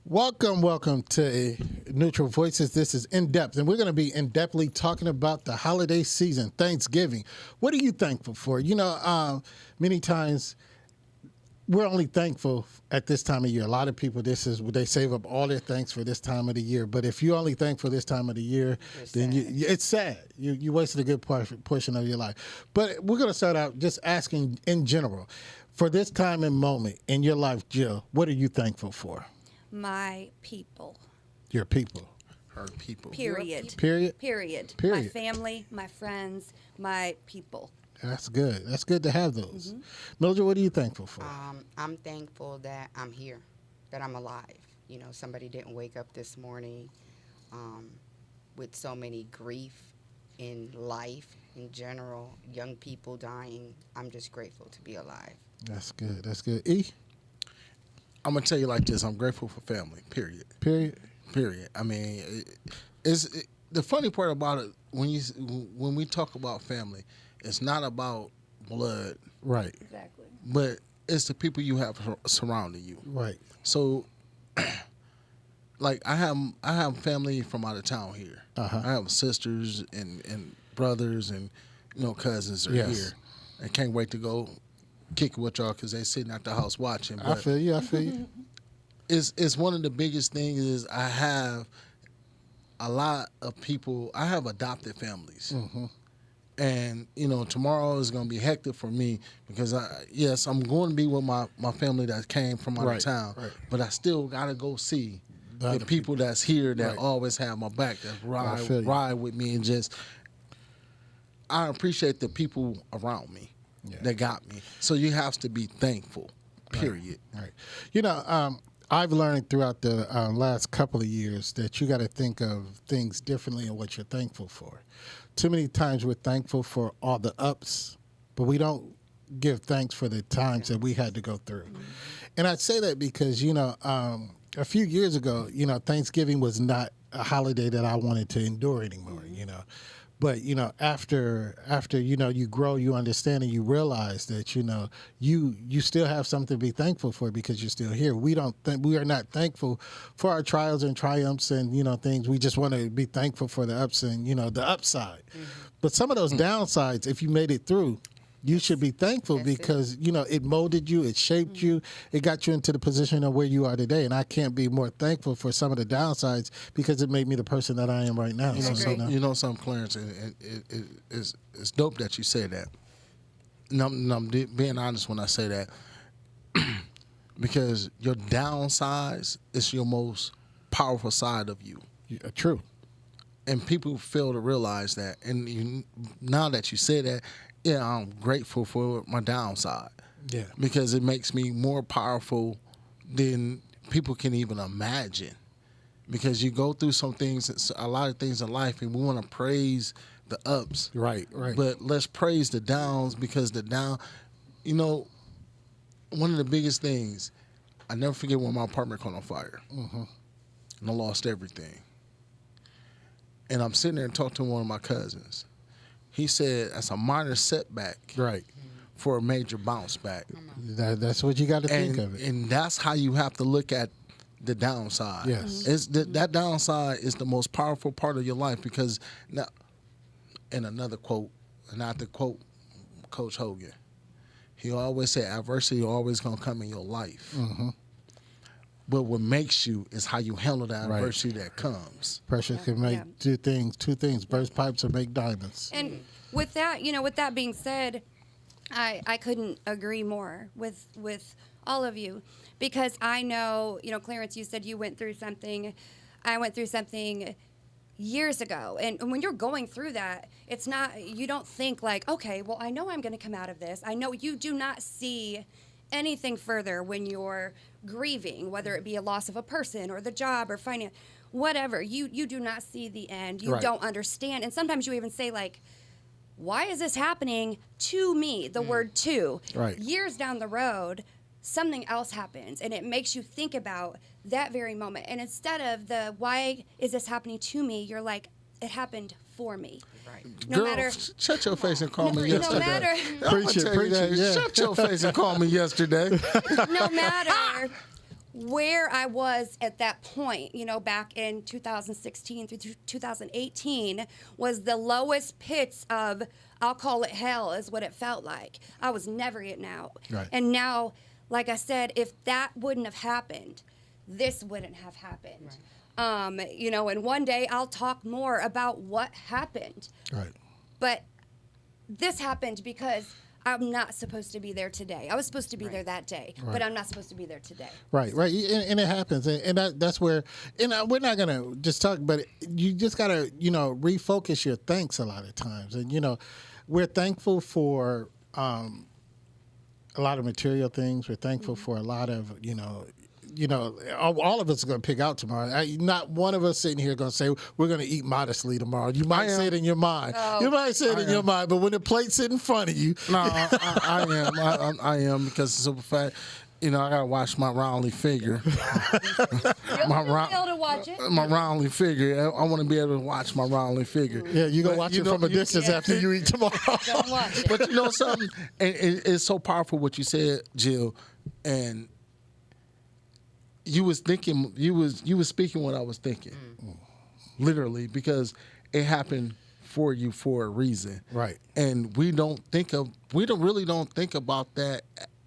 Welcome to Neutral Voices. This is In Depth, and we're going to be in-depthly talking about the holiday season, Thanksgiving. What are you thankful for? Many times we're only thankful at this time of year. A lot of people, they save up all their thanks for this time of the year. But if you only thankful this time of the year, then it's sad. You wasted a good portion of your life. But we're going to start out just asking in general, for this time and moment in your life, Jill, what are you thankful for? My people. Your people. Her people. Period. Period? Period. Period. My family, my friends, my people. That's good. That's good to have those. Mildred, what are you thankful for? I'm thankful that I'm here, that I'm alive. You know, somebody didn't wake up this morning with so many grief in life in general, young people dying. I'm just grateful to be alive. That's good. That's good. E? I'm gonna tell you like this. I'm grateful for family. Period. Period. I mean, the funny part about it when we talk about family, it's not about blood, Right. Exactly. but it's the people you have surrounding you. Right. So, like I have family from out of town here. Uh-huh. I have sisters and brothers and cousins are Yes. here. I can't wait to go kick it with y'all because they sitting at the house watching. But I feel you. it's one of the biggest things is I have a lot of people. I have adopted families. Mm-hmm. And, tomorrow is going to be hectic for me because, I'm going to be with my family that came from out of town. Right. But I still got to go see The the other people that's here that Right. always have my back, that feel you. ride with me. And just, I appreciate the people around me that got me. So you have to be thankful, period. Right. I've learned throughout the last couple of years that you got to think of things differently and what you're thankful for. Too many times we're thankful for all the ups, but we don't give thanks for the times that we had to go through. And I say that because, a few years ago, Thanksgiving was not a holiday that I wanted to endure anymore, But, after you grow, you understand and you realize that, you still have something to be thankful for because you're still here. We are not thankful for our trials and triumphs and, things. We just want to be thankful for the ups and, the upside. But some of those downsides, if you made it through, you should be thankful because, it molded you, it shaped you, it got you into the position of where you are today. And I can't be more thankful for some of the downsides because it made me the person that I am right now. Something, Clarence, it's dope that you say that. And I'm being honest when I say that because your downsides is your most powerful side of you. Yeah, true. And people fail to realize that. And now that you say that, yeah, I'm grateful for my downside. Yeah. Because it makes me more powerful than people can even imagine. Because you go through some things, a lot of things in life, and we want to praise the ups. Right. But let's praise the downs because the down, one of the biggest things, I never forget when my apartment caught on fire. Mm-hmm. And I lost everything. And I'm sitting there and talking to one of my cousins. He said that's a minor setback for a major bounce back. That's what you got to think of it. And that's how you have to look at the downside. Yes. That downside is the most powerful part of your life because now, in another quote, and I have to quote Coach Hogan, he always said adversity always going to come in your life. Mm-hmm. But what makes you is how you handle that adversity that comes. Pressure can make two things, burst pipes or make diamonds. And with that, with that being said, I couldn't agree more with all of you because I know, Clarence, you said you went through something. I went through something years ago. And when you're going through that, it's not, you don't think like, okay, well, I know I'm going to come out of this. I know you do not see anything further when you're grieving, whether it be a loss of a person or the job or finance, whatever. You do not see the end. You don't understand. And sometimes you even say like, why is this happening to me? The word to. Right. Years down the road, something else happens and it makes you think about that very moment. And instead of the why is this happening to me, you're like, it happened for me. Right. No Girl, matter. shut your face and call me No yesterday. matter. Preach it. Yeah. Shut your face and call me yesterday. No matter where I was at that point, back in 2016 through 2018, was the lowest pits of, I'll call it hell, is what it felt like. I was never getting out. Right. And now, like I said, if that wouldn't have happened, this wouldn't have happened. Right. And one day I'll talk more about what happened. Right. But this happened because I'm not supposed to be there today. I was supposed to be there that day, but I'm not supposed to be there today. Right, right, and it happens, and that's where, and we're not gonna just talk, but you just gotta, refocus your thanks a lot of times, and we're thankful for a lot of material things. We're thankful for a lot of, all of us are going to pick out tomorrow. Not one of us sitting here going to say we're going to eat modestly tomorrow. You might say it in your mind. Oh. You might say it in your mind, but when the plate's in front of you, No, I am. I am because the simple fact, I gotta watch my roundly figure. You'll still be able to watch it. My roundly figure. I want to be able to watch my roundly figure. yeah, you're going to watch it from a distance after you eat tomorrow. Don't watch it. But you know something? It's so powerful what you said, Jill, and you was thinking, you was speaking what I was thinking, literally, because it happened for you for a reason, Right. And we don't really think about that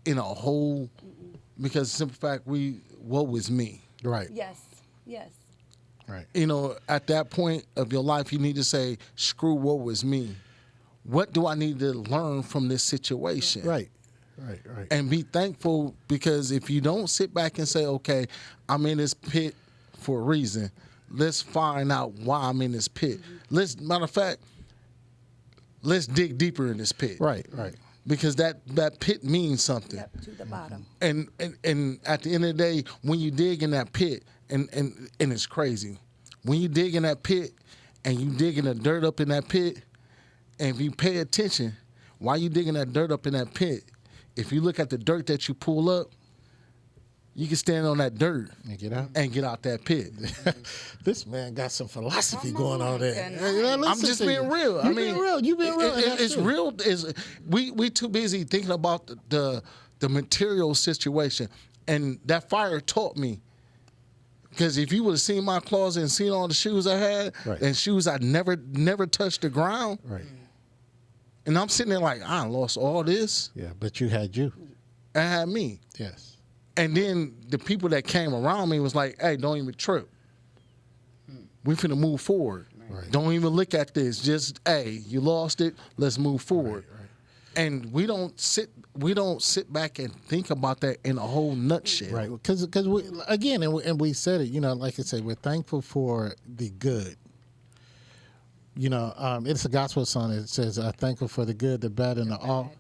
in a whole, because the simple fact woe is me. Right, Yes. right. At that point of your life, you need to say, screw woe is me. What do I need to learn from this situation? Right. And be thankful, because if you don't sit back and say, okay, I'm in this pit for a reason, let's find out why I'm in this pit. Matter of fact, let's dig deeper in this pit. Right. Because that pit means something. Yep, to the bottom. And at the end of the day, when you dig in that pit, and it's crazy, when you dig in that pit and you digging the dirt up in that pit, and if you pay attention, while you digging that dirt up in that pit, if you look at the dirt that you pull up, you can stand on that dirt And get out. and get out that pit. This man got some philosophy Come going on on, there. then. I'm just being real. You being real. You being real. and that's It's true. real. We too busy thinking about the material situation, and that fire taught me. Because if you would have seen my closet and seen all the shoes I had, Right. and shoes I never touched the ground, Right. and I'm sitting there like, I lost all this. Yeah, but you had you. I had me. Yes. And then the people that came around me was like, hey, don't even trip. We finna move forward. Right. Don't even look at this. Just, hey, you lost it. Let's move forward. Right. And we don't sit back and think about that in a whole nutshell. Right, because we, again, and we said it, like I said, we're thankful for the good. It's a gospel song that says, thankful for the good, the bad, and the all.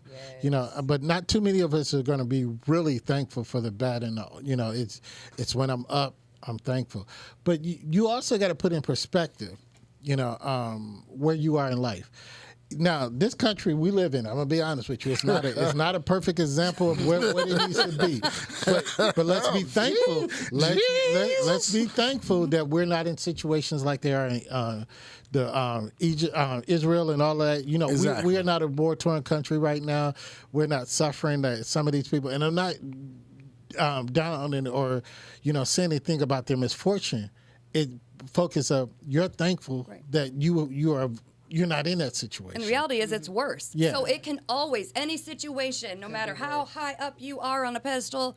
yes. But not too many of us are going to be really thankful for the bad and the, it's when I'm up, I'm thankful. But you also got to put in perspective, where you are in life. Now, this country we live in, I'm gonna be honest with you, it's not a perfect example of what it needs to be. But let's be thankful. Let's be thankful that we're not in situations like they are in Israel and all that. Exactly. We are not a war-torn country right now. We're not suffering that some of these people. And I'm not down on or saying anything about their misfortune. It focus of you're thankful that you're not in that situation. And the reality is it's worse. Yeah. So it can always, any situation, no matter how high up you are on a pedestal,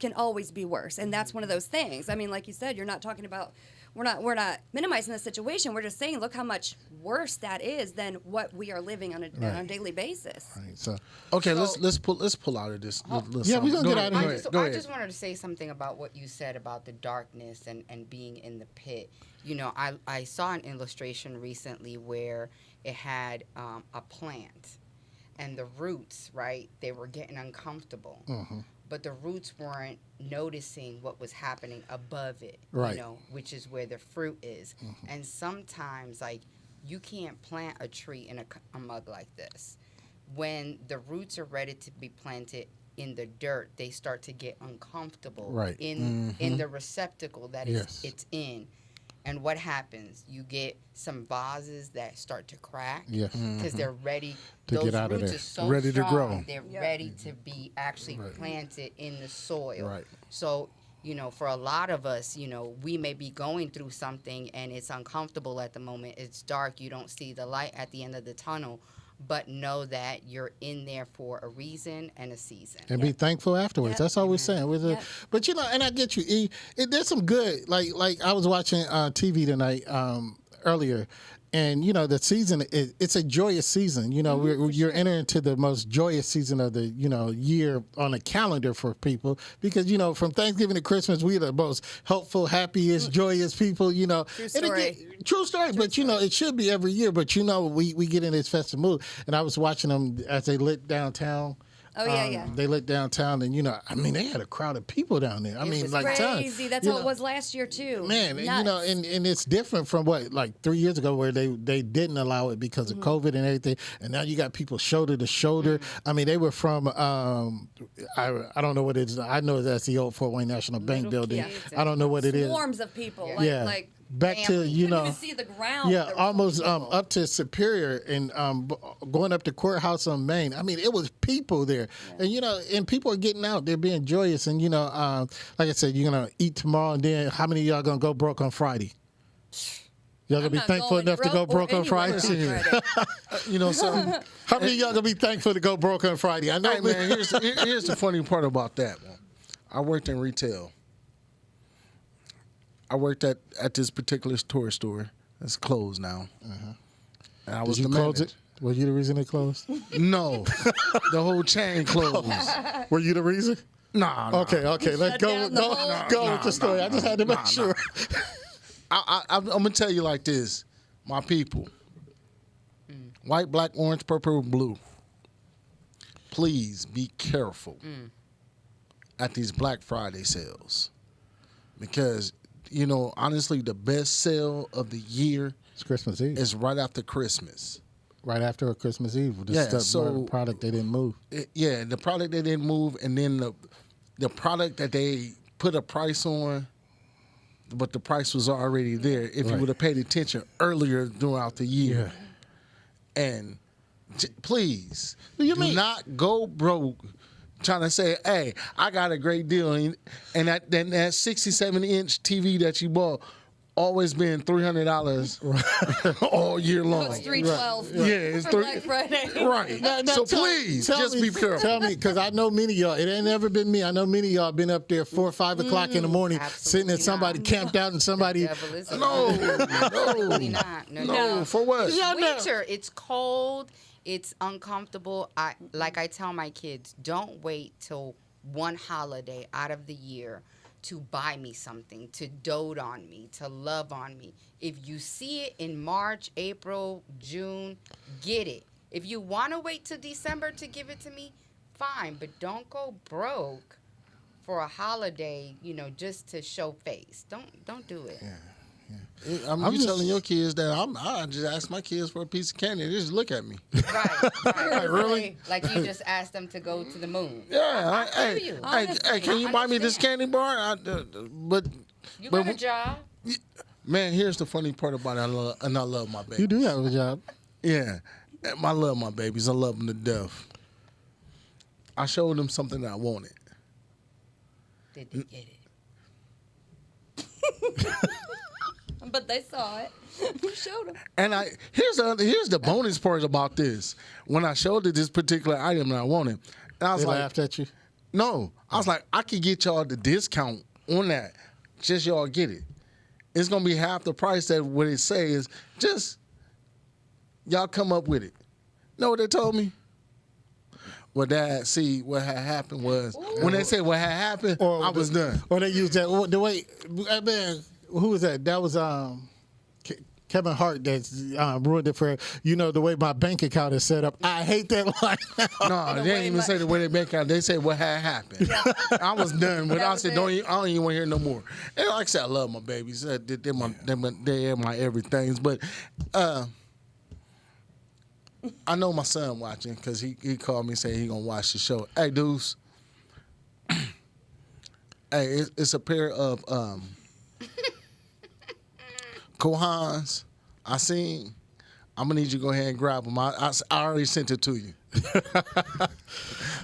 can always be worse. And that's one of those things. I mean, like you said, you're not talking about, we're not minimizing the situation. We're just saying, look how much worse that is than what we are living on a daily basis. Right, so Okay, So- let's pull out of this. Yeah, we're gonna get out of Go here. ahead, go I ahead. just wanted to say something about what you said about the darkness and being in the pit. I saw an illustration recently where it had a plant, and the roots, right, they were getting uncomfortable. Mm-hmm. But the roots weren't noticing what was happening above it, Right. which is where the fruit is. And sometimes, like, you can't plant a tree in a mug like this. When the roots are ready to be planted in the dirt, they start to get uncomfortable Right. in the receptacle that Yes. it's in. And what happens? You get some vases that start to crack Yes. because they're ready. To those get out of roots there. are so Ready to strong, grow. They're Yep. ready to be actually planted in the soil. Right. So For a lot of us, we may be going through something and it's uncomfortable at the moment. It's dark. You don't see the light at the end of the tunnel, but know that you're in there for a reason and a season. And be thankful afterwards. Yep. That's all we're saying. Yep. But and I get you. There's some good. Like I was watching TV tonight earlier, and the season. It's a joyous season. You're entering into the most joyous season of the year on a calendar for people because from Thanksgiving to Christmas we're the most hopeful, happiest, joyous people. True story. True story. But it should be every year. But we get in this festive mood, and I was watching them as they lit downtown. Oh, yeah. They lit downtown, and they had a crowd of people down there. was Crazy. That's how it was last year too. Man, Nuts. and it's different from what 3 years ago where they didn't allow it because of COVID and everything, and now you got people shoulder to shoulder. They were from I don't know what it is. I know that's the old Fort Wayne National Bank building. kids I don't know what it is. Swarms of people. Yeah. Like Back to family. You couldn't even see the ground. yeah, There were so almost many people. up to Superior and going up to Courthouse on Main. It was people there, and and people are getting out. They're being joyous, and like I said, you're gonna eat tomorrow, and then how many of y'all gonna go broke on Friday? Y'all gonna I'm be not thankful going enough to go broke on anywhere Friday? on Friday. So How many of y'all gonna be thankful to go broke on Friday? I know, hey man, here's the funny part about that, man. I worked in retail. I worked at this particular toy store. It's closed now. And I was Did you the close manager. it? Were you the reason it closed? No, the whole chain closed. Were you the reason? Nah. Okay. Let's go. down the whole- Go with the story. I just had to make sure. I'm gonna tell you like this, my people. White, black, orange, purple, blue. Please be careful at these Black Friday sales, because honestly, the best sale of the year It's Christmas Eve. is right after Christmas. Right after Christmas Eve. The Yeah, stuff, so- product they didn't move. The product they didn't move, and then the product that they put a price on, but the price was already there if you Right. would have paid attention earlier throughout the year. And please, you do mean? not go broke trying to say, hey, I got a great deal. And that 67-inch TV that you bought always been $300 all year long. It's 312. Yeah, it's for three- Black Friday. Right. Now, So tell- please, tell just me- be careful. Tell me, because I know many of y'all, it ain't never been me. I know many of y'all been up there 4 or 5 o'clock in the morning, sitting Absolutely at somebody not. camped out and somebody. Devil is No, absolutely not. No, for what? Y'all know- Winter, it's cold, it's uncomfortable. I tell my kids, don't wait till one holiday out of the year to buy me something, to dote on me, to love on me. If you see it in March, April, June, get it. If you want to wait till December to give it to me, fine, but don't go broke for a holiday, just to show face. Don't do it. I'm I'm just- telling your kids that I just ask my kids for a piece of candy. They just look at me. Right. Really? Like you just asked them to go to the moon. Yeah. I feel you. Hey, Honestly, can you I buy me this understand. candy bar? But You but got a job. man, here's the funny part about it. I love my baby. You do have a job. Yeah, I love my babies. I love them to death. I showed them something that I wanted. Did they get it? But they saw it. You showed them. And here's the bonus part about this. When I showed it this particular item that I wanted, and I was They like, laughed at you. no, I was like, I could get y'all the discount on that. Just y'all get it. It's gonna be half the price that what it says. Just y'all come up with it. Know what they told me? Well, Dad, see what had happened was when they said what had happened, I was done. Or they used that the way. Man, who was that? That was Kevin Hart that ruined it for the way my bank account is set up. I hate that line. No, they didn't even say the way they bank out. They said what had happened. I was done. But I was said, it. I don't even want to hear no more. And like I said, I love my babies. They're my everythings. But I know my son watching because he called me saying he gonna watch the show. Hey, Deuce. Hey, it's a pair of Kohans. I I'm gonna need you to go ahead and grab them. I already sent it to you. I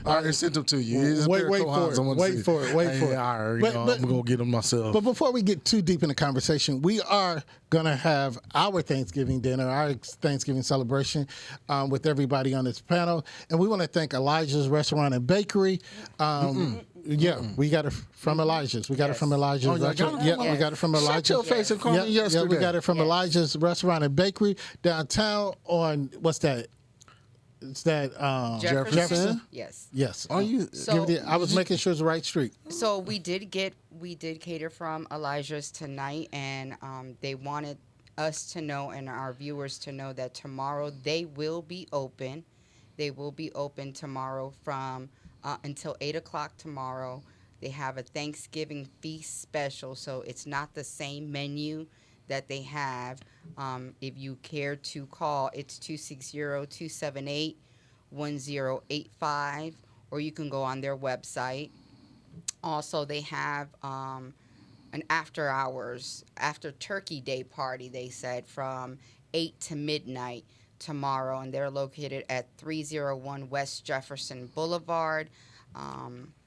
already sent them to you. It's a Wait pair of for Kohans it. I wanna Wait see. for it. Wait for it. I already But- know. but- I'm gonna go get them myself. But before we get too deep in the conversation, we are going to have our Thanksgiving dinner, our Thanksgiving celebration with everybody on this panel. And we want to thank Elijah's Restaurant and Bakery. Yeah, we got it from Elijah's. We got it from Elijah's Oh, y'all got Restaurant. it Yeah, from we got it from Shut Elijah's. your face and call me Yeah, yesterday. we got it from Elijah's Restaurant and Bakery downtown on, what's that? It's that Jefferson? Yes. Yes. Are you? So I was making sure it's the right street. So we did cater from Elijah's tonight, and they wanted us to know and our viewers to know that tomorrow they will be open. They will be open tomorrow from until 8 o'clock tomorrow. They have a Thanksgiving feast special, so it's not the same menu that they have. If you care to call, it's 260-278-1085, or you can go on their website. Also, they have an after Turkey Day party, they said, from 8 to midnight tomorrow, and they're located at 301 West Jefferson Boulevard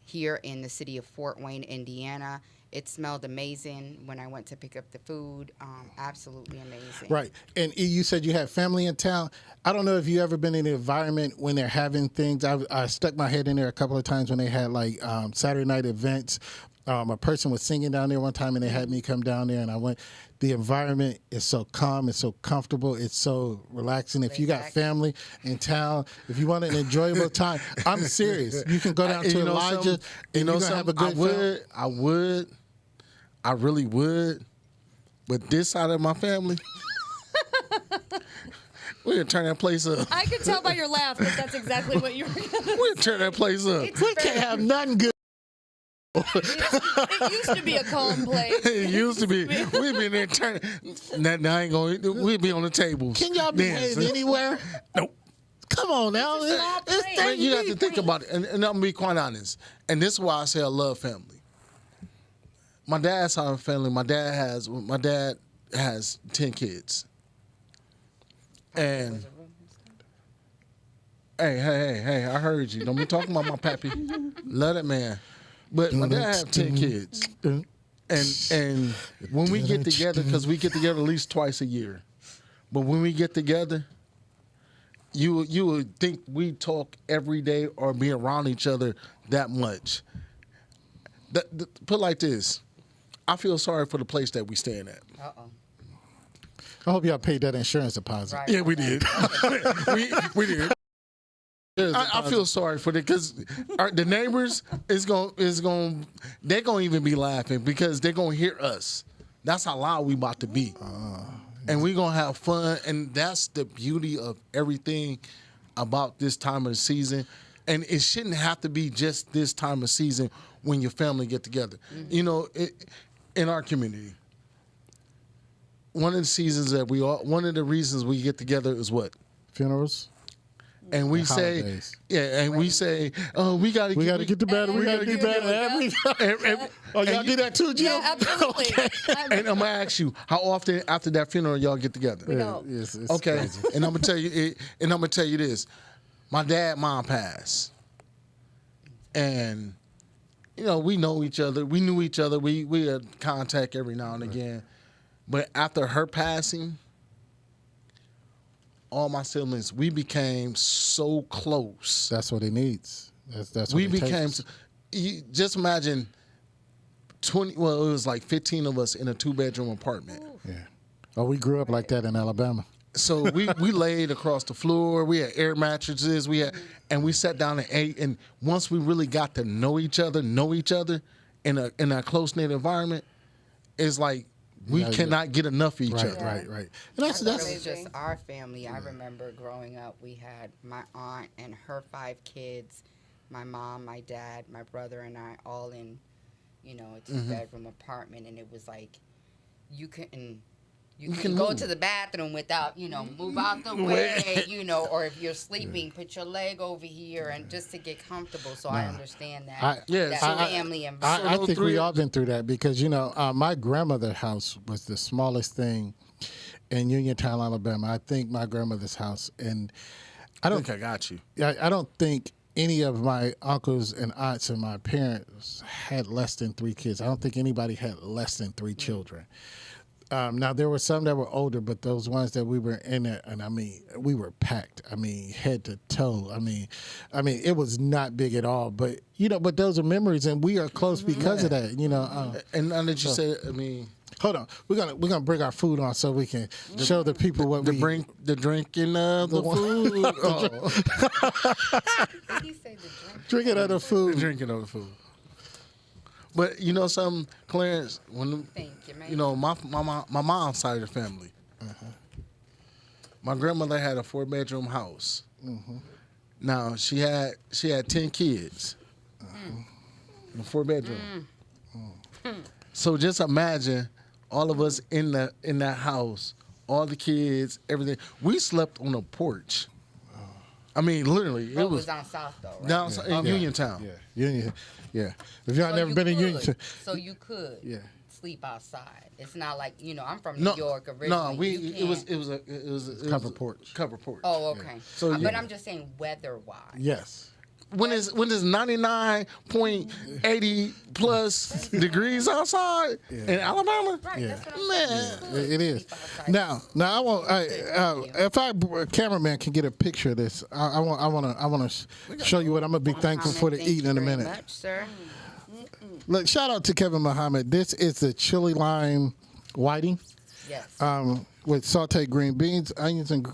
here in the city of Fort Wayne, Indiana. It smelled amazing when I went to pick up the food. Absolutely amazing. Right. And you said you had family in town. I don't know if you ever been in an environment when they're having things. I stuck my head in there a couple of times when they had like Saturday night events. A person was singing down there one time and they had me come down there and I went. The environment is so calm, it's so comfortable, it's so relaxing. If you got family in town, if you want an enjoyable time, I'm serious. You can go down to Elijah and you're gonna have a good film. I really would. But this side of my family, we're gonna turn that place up. I could tell by your laugh that that's exactly what you were going to We're gonna turn that place up. We can't have nothing good. It used to be a calm place. It used to be. We've been there turning. Now I ain't gonna. We'll be on the tables. Can y'all behave dancing. anywhere? Nope. Come on now. small It's place. Man, you have to think about it, and I'm gonna be quite honest. And this is why I say I love family. My dad's side of the family. My dad has 10 kids. And hey! I heard you. Don't be talking about my pappy. Love that man. But my dad had 10 kids. And when we get together, because we get together at least twice a year, but when we get together, you would think we talk every day or be around each other that much. Put it like this, I feel sorry for the place that we staying at. Uh-oh. I hope y'all paid that insurance deposit. Right. Yeah, we did. we did. I feel sorry for it because the neighbors they're gonna even be laughing because they're gonna hear us. That's how loud we about to be, and we gonna have fun. And that's the beauty of everything about this time of the season. And it shouldn't have to be just this time of season when your family get together. Mm-hmm. You know, in our community, one of the reasons we get together is what? Funerals. And we say, holidays. we say, oh, we got to get the battle. We got to get better every time. Oh, y'all do that too, Jim? Yeah, absolutely. And I'm gonna ask you, how often after that funeral y'all get together? We don't. It's Okay, crazy. and I'm gonna tell you this. My mom passed, and we know each other. We knew each other. We had contact every now and again, but after her passing, all my siblings, we became so close. That's what it needs. That's what We it became. takes. You just imagine 20. Well, it was like 15 of us in a 2-bedroom apartment. Yeah. Oh, we grew up like that in Alabama. So we laid across the floor. We had air mattresses. And we sat down and ate. And once we really got to know each other in a close knit environment, it's like we cannot get enough of each other. Right. And I thought it was just our family. I remember growing up, we had my aunt and her 5 kids, my mom, my dad, my brother, and I all in, a 2-bedroom apartment, and it was like you couldn't go move. to the bathroom without, move out the way, or if you're sleeping, put your leg over here and just to get comfortable. So I understand that. Family environment. I think we all been through that because, my grandmother's house was the smallest thing in Uniontown, Alabama. I think my grandmother's house, and I I don't think I got you. I don't think any of my uncles and aunts and my parents had less than 3 kids. I don't think anybody had less than 3 children. Now there were some that were older, but those ones that we were in there, and I mean, we were packed. I mean, head to toe. I mean, it was not big at all. But but those are memories, and we are close because of that. And now that you say it, I mean, Hold on, we're gonna bring our food on so we can show the people what the we drinking of the food. Did he say the drink? drinking of the The food. drinking of the food. But you know something, Clarence, when Thank you, man. my mom's side of the family, my grandmother had a 4-bedroom house. Now she had 10 kids, in a 4-bedroom. So just imagine all of us in that house, all the kids, everything. We slept on a porch. I mean, literally, It it was was down south though, right? down in Uniontown. Yeah, Union. Yeah, if y'all never been in Union, So you could Yeah. sleep outside. It's not like I'm from No, New York originally. no, You it was Covered was a porch. Covered porch. Oh, okay. So, But yeah. I'm just saying weather-wise. yes. When it's 99.80 plus degrees outside in Alabama, Right. Yeah. That's what I'm Man. saying. It is. Sleep outside. Now I want. If our cameraman can get a picture of this, I want to show you what I'm gonna be thankful for to Thank eat you in a very minute. much, sir. Look, shout out to Kevin Muhammad. This is the chili lime whiting Yes. with sauteed green beans, onions, and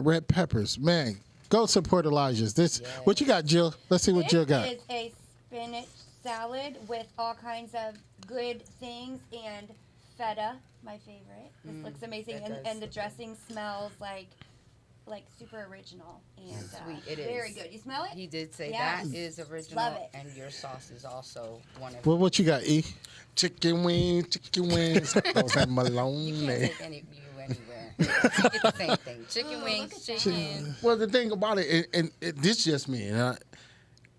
red peppers. Man, go support Elijah's. What you got, Jill? Let's see what Jill got. This is a spinach salad with all kinds of good things and feta, my favorite. This looks amazing, that and does the look dressing smells like super original and Sweet, it is. very good. You smell it? He did say Yes. that is original, Love it. and your sauce is also one of. What you got, E? chicken wings. Those at You can't Malone. take you anywhere. You get the same thing. Chicken wings, chicken. Well, the thing about it, and this just me.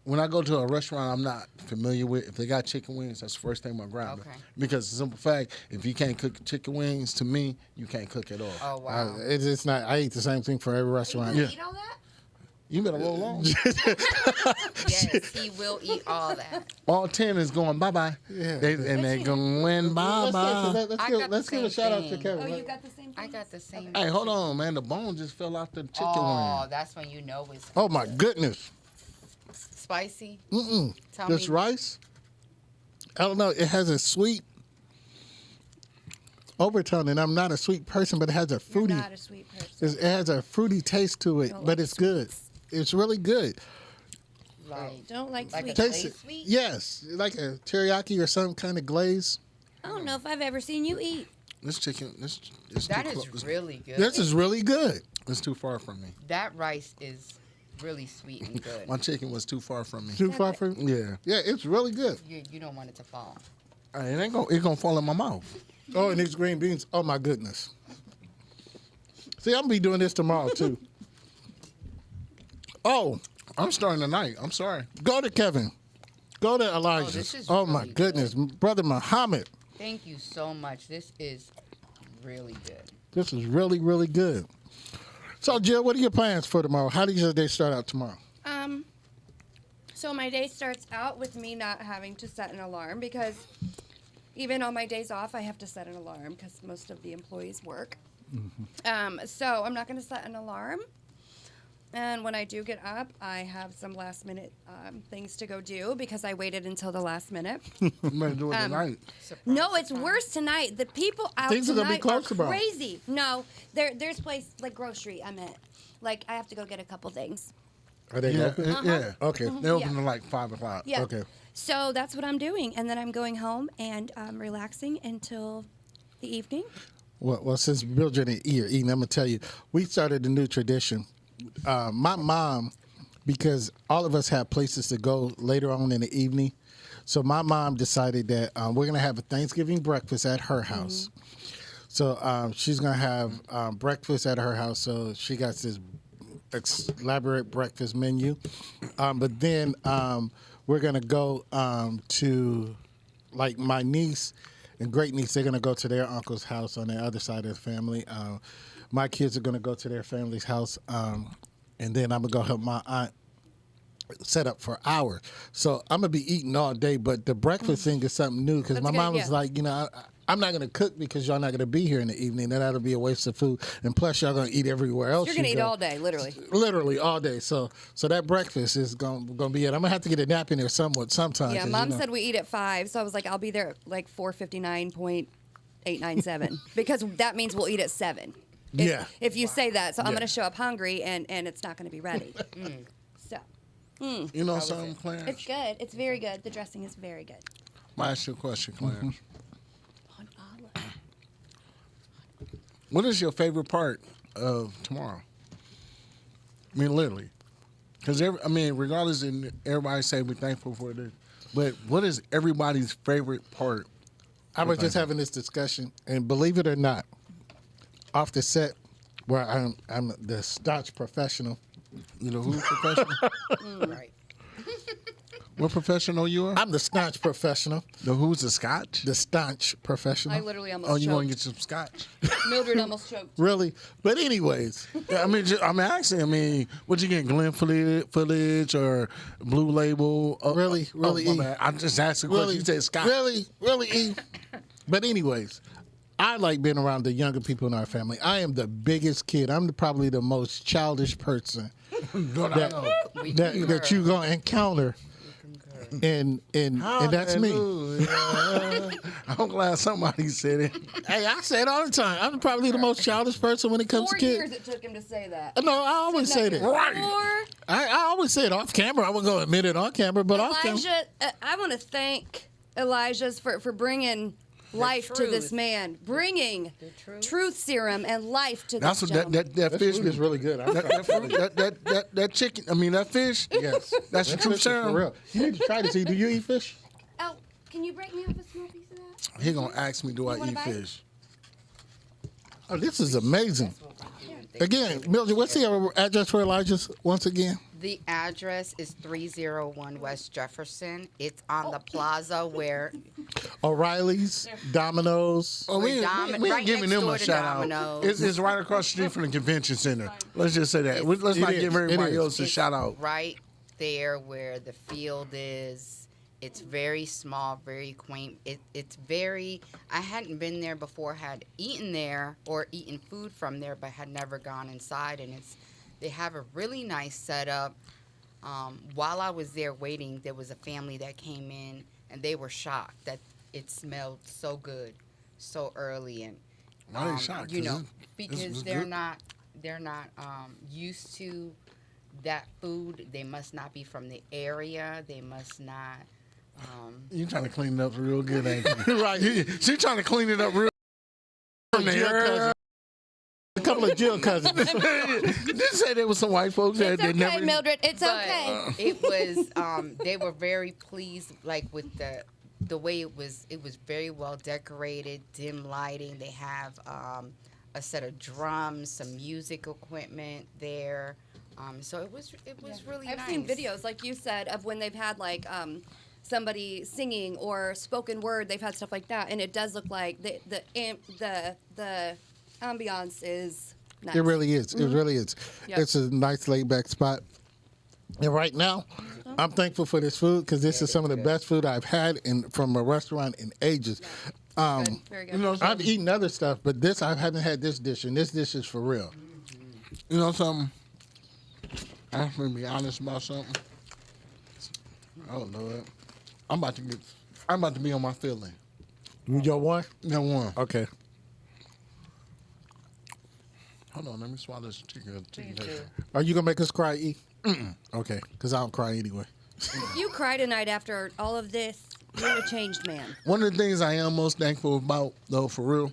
When I go to a restaurant I'm not familiar with, if they got chicken wings, that's the first thing I'm grabbing. Okay. Because the simple fact, if you can't cook chicken wings, to me, you can't cook at all. Oh wow. It's just not. I eat the same thing for every restaurant. You eat all that? You better roll on. Yes, he will eat all that. All 10 is going bye-bye. Yeah. And they going bye-bye. I got Let's the give a same shout out to thing. Kevin. Oh, you got the same thing? I got the same. Hey, hold on, man. The bone just fell off the chicken Oh, wing. that's when you know it's Oh my goodness. spicy. Tell This me. rice, I don't know. It has a sweet overtone, and I'm not a sweet person, but it has a You're fruity. not a sweet person. It has a fruity taste to it, Don't but like it's good. It's really good. Like, Don't like Like a sweet. Taste glaze it. sweet? Yes, like a teriyaki or some kind of glaze. I don't know if I've ever seen you eat. This chicken, it's that too is close. really good. This is really good. It's too far from me. That rice is really sweet and good. My chicken was too far from me. Too far from. Yeah. Yeah, it's really good. You don't want it to fall. It ain't gonna fall in my mouth. Oh, and these green beans. Oh my goodness. See, I'm gonna be doing this tomorrow too. Oh, I'm starting tonight. I'm sorry. go to Kevin. Go to Elijah's. this is Oh my really goodness, brother Muhammad. Thank you so much. This is really good. This is really, really good. So, Jill, what are your plans for tomorrow? How does your day start out tomorrow? So my day starts out with me not having to set an alarm because even on my days off, I have to set an alarm because most of the employees work. So I'm not going to set an alarm. And when I do get up, I have some last minute things to go do because I waited until the last minute. You better do it tonight. Surprise, No, it's surprise. worse tonight. The people out Things are tonight gonna be closed tomorrow. crazy. No, there's place like grocery. I meant like I have to go get a couple things. Are they Yeah. open? Yeah. Okay. They open Yeah. at like 5 o'clock. Yeah. Okay. So that's what I'm doing, and then I'm going home and relaxing until the evening. Well, since Bill Jenny eating, I'm gonna tell you, we started a new tradition. My mom, because all of us have places to go later on in the evening, so my mom decided that we're gonna have a Thanksgiving breakfast at her house. So she's gonna have breakfast at her house. So she got this elaborate breakfast menu, but then we're gonna go to like my niece and great niece, they're going to go to their uncle's house on the other side of the family. My kids are going to go to their family's house, and then I'm going to go help my aunt set up for hours. So I'm going to be eating all day, but the breakfast thing is something new because That's my a good mom was idea. like, I'm not going to cook because y'all not going to be here in the evening. Then that'll be a waste of food. And plus, y'all going to eat everywhere else. You're gonna you eat go. all day, literally. Literally all day. So that breakfast is going to be it. I'm going to have to get a nap in there sometime. Yeah, 'cause, Mom said we eat at 5, so I was like, I'll be there at like 4:59.897 because that means we'll eat at 7. Yeah. If you say that, so I'm Yeah. gonna show up hungry and it's not gonna be ready. So You know something, Clarence? it's good. It's very good. The dressing is very good. I'll ask you a question, Clarence. On olive. What is your favorite part of tomorrow? I mean, literally. Because, regardless, and everybody say we're thankful for this, but what is everybody's favorite part? I was just having this discussion, and believe it or not, off the set, where I'm the staunch professional. You know who's professional? Right. What professional you are? I'm the staunch professional. The who's the scotch? The staunch professional. I literally almost Oh, you choked. want to get some scotch? Mildred almost choked. Really? But anyways, Yeah, actually, what you get, Glenn footage or Blue Label? Really? my E? bad. I just asked a question. really, You said scotch. really, E. But anyways, I like being around the younger people in our family. I am the biggest kid. I'm probably the most childish person that you're gonna encounter, and that's me. Hallelujah. I'm glad somebody said it. Hey, I say it all the time. I'm probably the most childish person when it comes 4 to years kids. it took him to say that. No, I always say that. Right. I always say it off camera. I wouldn't go admit it on camera, but off camera. Elijah, I want to thank Elijah's for bringing life to this truth. man, bringing truth serum and life to That's this what that That fish food is really good. that chicken. that fish. Yes, That's the That truth fish is for serum. real. You need to try this. Do you eat fish? Oh, can you break me off a small piece of that? He gonna ask me, do I wanna eat bite? fish? Oh, this is amazing. Again, Mildred, what's the address for Elijah's once again? The address is 301 West Jefferson. It's on the plaza where O'Reilly's, Domino's. Oh, we Right ain't giving next them door a to shout out. Domino's. It's right across the street from the convention center. Let's just say that. Let's not It give is. everybody It is. else a shout out. right there where the field is. It's very small, very quaint. It's very. I hadn't been there before, had eaten there or eaten food from there, but had never gone inside. And they have a really nice setup. While I was there waiting, there was a family that came in, and they were shocked that it smelled so good, so early, and Why they shocked? 'Cause this because was they're good. not used to that food. They must not be from the area. They must not. You trying to clean it up real good, ain't you? Right. She trying to clean it up real from Jill cousins. A couple of Jill cousins. Didn't say there was some white folks that It's they okay, never. Mildred. It's But okay. it was. They were very pleased, like with the way it was. It was very well decorated, dim lighting. They have a set of drums, some music equipment there. So it was really I've nice. seen videos, like you said, of when they've had like somebody singing or spoken word. They've had stuff like that, and it does look like the ambiance is nice. It really is. It really is. Yep. It's a nice laid back spot. And right now, I'm thankful for this food because this is some of the best food I've had from a restaurant in ages. Good. Very good. You know, I've eaten other stuff, but this I haven't had this dish, and this dish is for real. you know something? I'm gonna be honest about something. I don't know it. I'm about to be on my feeling. You your one? No one. Okay. Hold on, let me swallow this chicken. Are you gonna make us cry, E? Okay, because I don't cry anyway. If you cry tonight after all of this, you're a changed man. One of the things I am most thankful about, though, for real,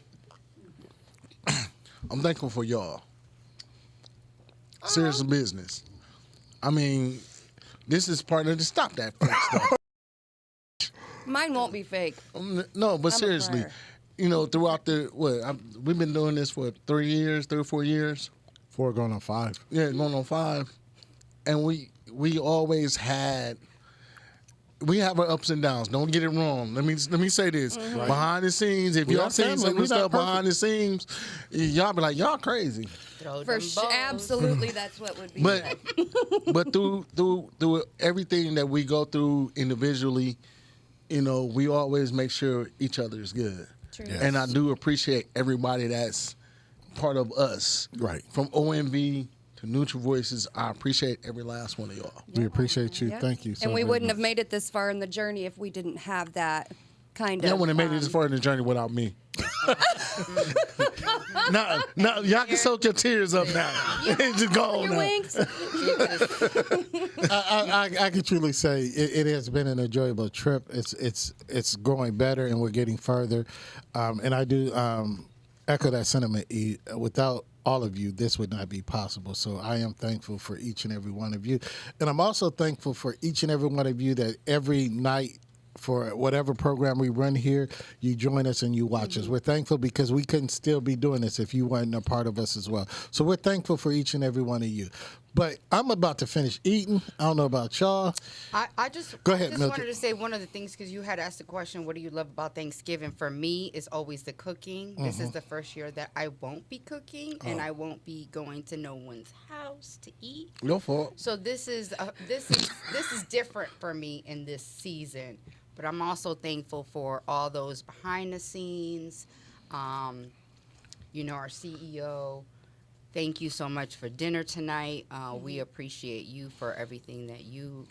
I'm thankful for y'all. Serious business. I mean, this is part of the stop that fake stuff. Mine won't be fake. No, but I'm a seriously, crier. throughout we've been doing this for 3 or 4 years. 4 going on 5. Yeah, going on 5, and we always had we have our ups and downs. Don't get it wrong. Let me say this. Behind the scenes, if We y'all are seen family. some of We the not stuff behind the scenes, y'all be like, y'all crazy. Throw For them sure, bows. absolutely, that's what would be. But but through everything that we go through individually, you know, we always make sure each other is good. True. Yes. And I do appreciate everybody that's part of us. Right. From ONV to Neutral Voices, I appreciate every last one of y'all. We appreciate you. Yep. Thank you so And we very wouldn't much. have made it this far in the journey if we didn't have that kind Y'all of. wouldn't have made it this far in the journey without me. now, y'all can soak your tears up now. Just go on Your now. wings. I can truly say it has been an enjoyable trip. It's growing better and we're getting further. And I do echo that sentiment, E. Without all of you, this would not be possible. So I am thankful for each and every one of you. And I'm also thankful for each and every one of you that every night for whatever program we run here, you join us and you watch us. We're thankful because we couldn't still be doing this if you weren't a part of us as well. So we're thankful for each and every one of you. But I'm about to finish eating. I don't know about y'all. I just Go ahead, I just Mildred. wanted to say one of the things because you had asked the question, what do you love about Thanksgiving? For me, it's always the cooking. This is the first year that I won't be cooking and I won't be going to no one's house to eat. Your fault. So this is this is different for me in this season. But I'm also thankful for all those behind the scenes. You know, our CEO. Thank you so much for dinner tonight. We appreciate you for everything that you,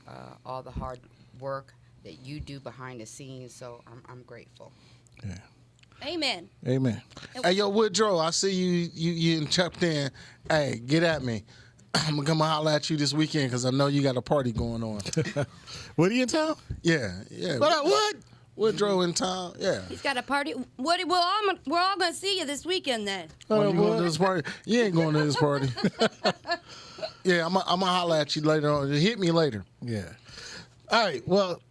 all the hard work that you do behind the scenes. So I'm grateful. Yeah. Amen. Amen. Hey, yo, Woodrow, I see you checked in. Hey, get at me. I'm going to come holler at you this weekend because I know you got a party going on. What are you in town? Yeah. What up, Wood? Woodrow in town, yeah. He's got a party. What? Well, we're all going to see you this weekend then. When you going to this party? You ain't going to this party. Yeah, I'm going to holler at you later on. Hit me later. Yeah. All right. Well,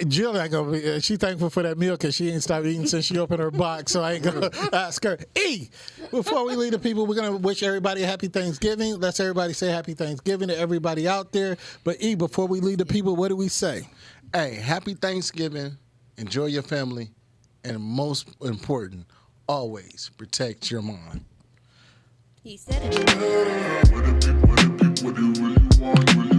Jill ain't gonna be. She thankful for that meal because she ain't stopped eating since she opened her box. So I ain't gonna ask her. E, before we leave the people, we're gonna wish everybody a happy Thanksgiving. Let's everybody say happy Thanksgiving to everybody out there. But E, before we leave the people, what do we say? Hey, happy Thanksgiving. Enjoy your family. And most important, always protect your mind. He said it. What do you really want?